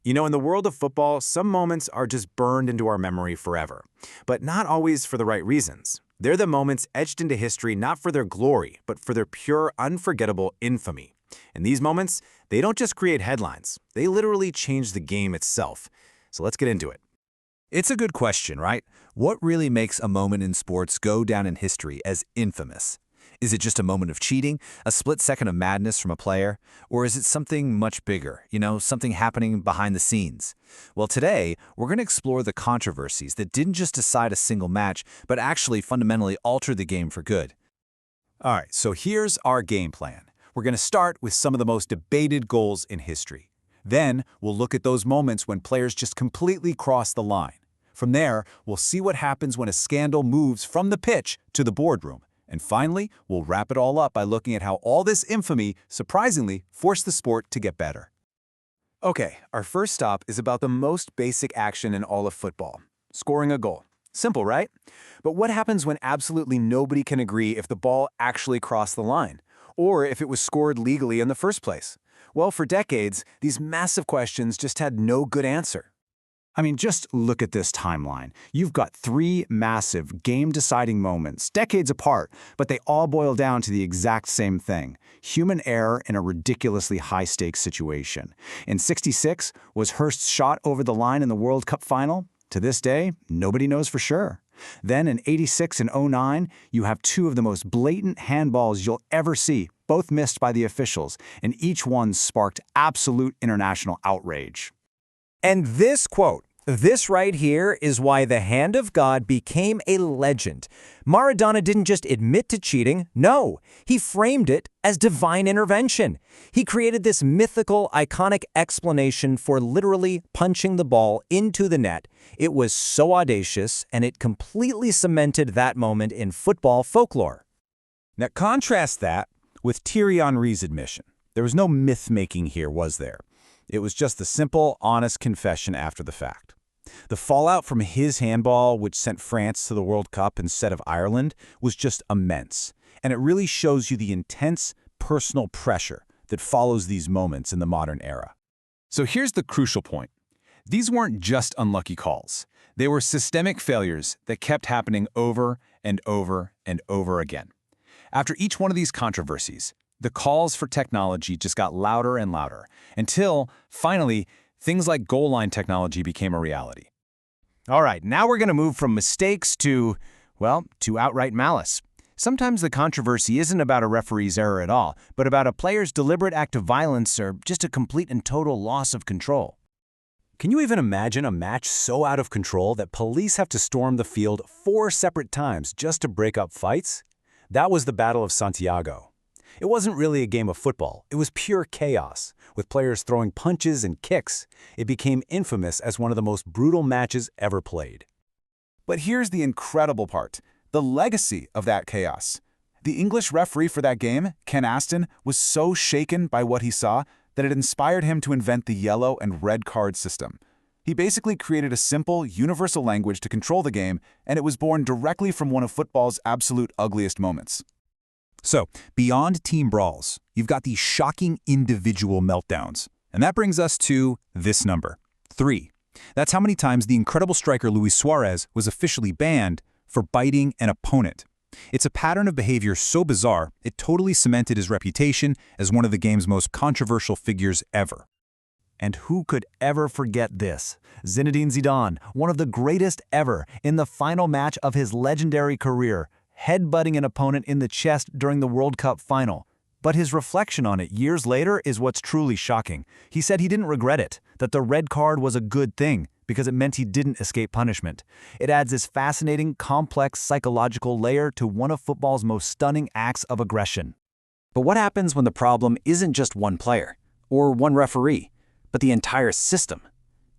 You know, in the world of football, some moments are just burned into our memory forever, but not always for the right reasons. They're the moments etched into history not for their glory, but for their pure, unforgettable infamy. And these moments, they don't just create headlines, they literally change the game itself. So let's get into it. It's a good question, right? What really makes a moment in sports go down in history as infamous? Is it just a moment of cheating, a split second of madness from a player? Or is it something much bigger, something happening behind the scenes? Well, today, we're going to explore the controversies that didn't just decide a single match, but actually fundamentally alter the game for good. All right, so here's our game plan. We're going to start with some of the most debated goals in history. Then, we'll look at those moments when players just completely cross the line. From there, we'll see what happens when a scandal moves from the pitch to the boardroom. And finally, we'll wrap it all up by looking at how all this infamy, surprisingly, forced the sport to get better. Okay, our first stop is about the most basic action in all of football, scoring a goal. Simple, right? But what happens when absolutely nobody can agree if the ball actually crossed the line, or if it was scored legally in the first place? Well, for decades, these massive questions just had no good answer. I mean, just look at this timeline. You've got three massive game-deciding moments, decades apart, but they all boil down to the exact same thing: human error in a ridiculously high-stakes situation. In '66, was Hurst's shot over the line in the World Cup final? To this day, nobody knows for sure. Then in '86 and '09, you have two of the most blatant handballs you'll ever see, both missed by the officials, and each one sparked absolute international outrage. And this quote, this right here is why the hand of God became a legend. Maradona didn't just admit to cheating, no, he framed it as divine intervention. He created this mythical, iconic explanation for literally punching the ball into the net. It was so audacious, and it completely cemented that moment in football folklore. Now contrast that with Thierry Henry's admission. There was no myth-making here, was there? It was just a simple, honest confession after the fact. The fallout from his handball, which sent France to the World Cup instead of Ireland, was just immense. And it really shows you the intense personal pressure that follows these moments in the modern era. So here's the crucial point. These weren't just unlucky calls. They were systemic failures that kept happening over and over and over again. After each one of these controversies, the calls for technology just got louder and louder, until, finally, things like goal line technology became a reality. All right, now we're going to move from mistakes to outright malice. Sometimes the controversy isn't about a referee's error at all, but about a player's deliberate act of violence or just a complete and total loss of control. Can you even imagine a match so out of control that police have to storm the field 4 separate times just to break up fights? That was the Battle of Santiago. It wasn't really a game of football. It was pure chaos, with players throwing punches and kicks. It became infamous as one of the most brutal matches ever played. But here's the incredible part: the legacy of that chaos. The English referee for that game, Ken Aston, was so shaken by what he saw that it inspired him to invent the yellow and red card system. He basically created a simple, universal language to control the game, and it was born directly from one of football's absolute ugliest moments. So, beyond team brawls, you've got these shocking individual meltdowns. And that brings us to this number, 3. That's how many times the incredible striker Luis Suarez was officially banned for biting an opponent. It's a pattern of behavior so bizarre, it totally cemented his reputation as one of the game's most controversial figures ever. And who could ever forget this? Zinedine Zidane, one of the greatest ever, in the final match of his legendary career, headbutting an opponent in the chest during the World Cup final. But his reflection on it years later is what's truly shocking. He said he didn't regret it, that the red card was a good thing, because it meant he didn't escape punishment. It adds this fascinating, complex psychological layer to one of football's most stunning acts of aggression. But what happens when the problem isn't just one player, or one referee, but the entire system?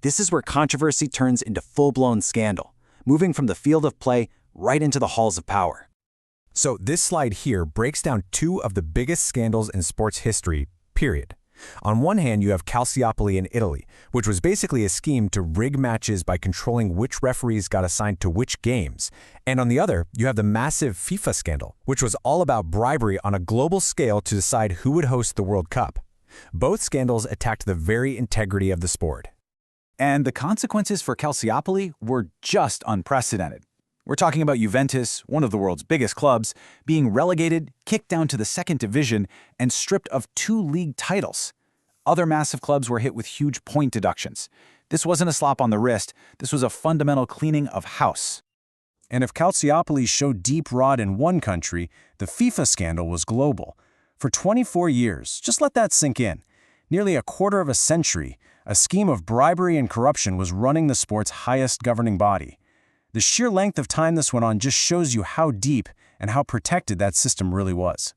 This is where controversy turns into full-blown scandal, moving from the field of play right into the halls of power. So this slide here breaks down 2 of the biggest scandals in sports history, period. On one hand, you have Calciopoli in Italy, which was basically a scheme to rig matches by controlling which referees got assigned to which games. And on the other, you have the massive FIFA scandal, which was all about bribery on a global scale to decide who would host the World Cup. Both scandals attacked the very integrity of the sport. And the consequences for Calciopoli were just unprecedented. We're talking about Juventus, one of the world's biggest clubs, being relegated, kicked down to the second division, and stripped of 2 league titles. Other massive clubs were hit with huge point deductions. This wasn't a slap on the wrist, this was a fundamental cleaning of house. And if Calciopoli showed deep rot in one country, the FIFA scandal was global. For 24 years, just let that sink in. Nearly a quarter of a century, a scheme of bribery and corruption was running the sport's highest governing body. The sheer length of time this went on just shows you how deep and how protected that system really was.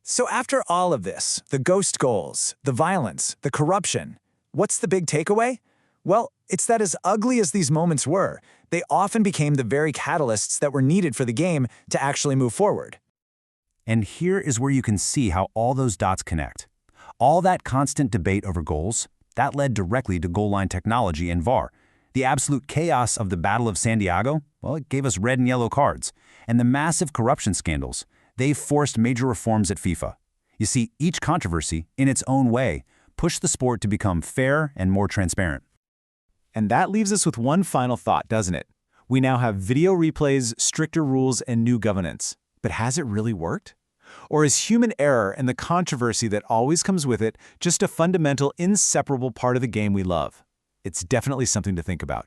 So after all of this, the ghost goals, the violence, the corruption, what's the big takeaway? Well, it's that as ugly as these moments were, they often became the very catalysts that were needed for the game to actually move forward. And here is where you can see how all those dots connect. All that constant debate over goals, that led directly to goal line technology and VAR. The absolute chaos of the Battle of Santiago, well, it gave us red and yellow cards. And the massive corruption scandals, they forced major reforms at FIFA. You see, each controversy, in its own way, pushed the sport to become fair and more transparent. And that leaves us with one final thought, doesn't it? We now have video replays, stricter rules, and new governance. But has it really worked? Or is human error and the controversy that always comes with it just a fundamental, inseparable part of the game we love? It's definitely something to think about.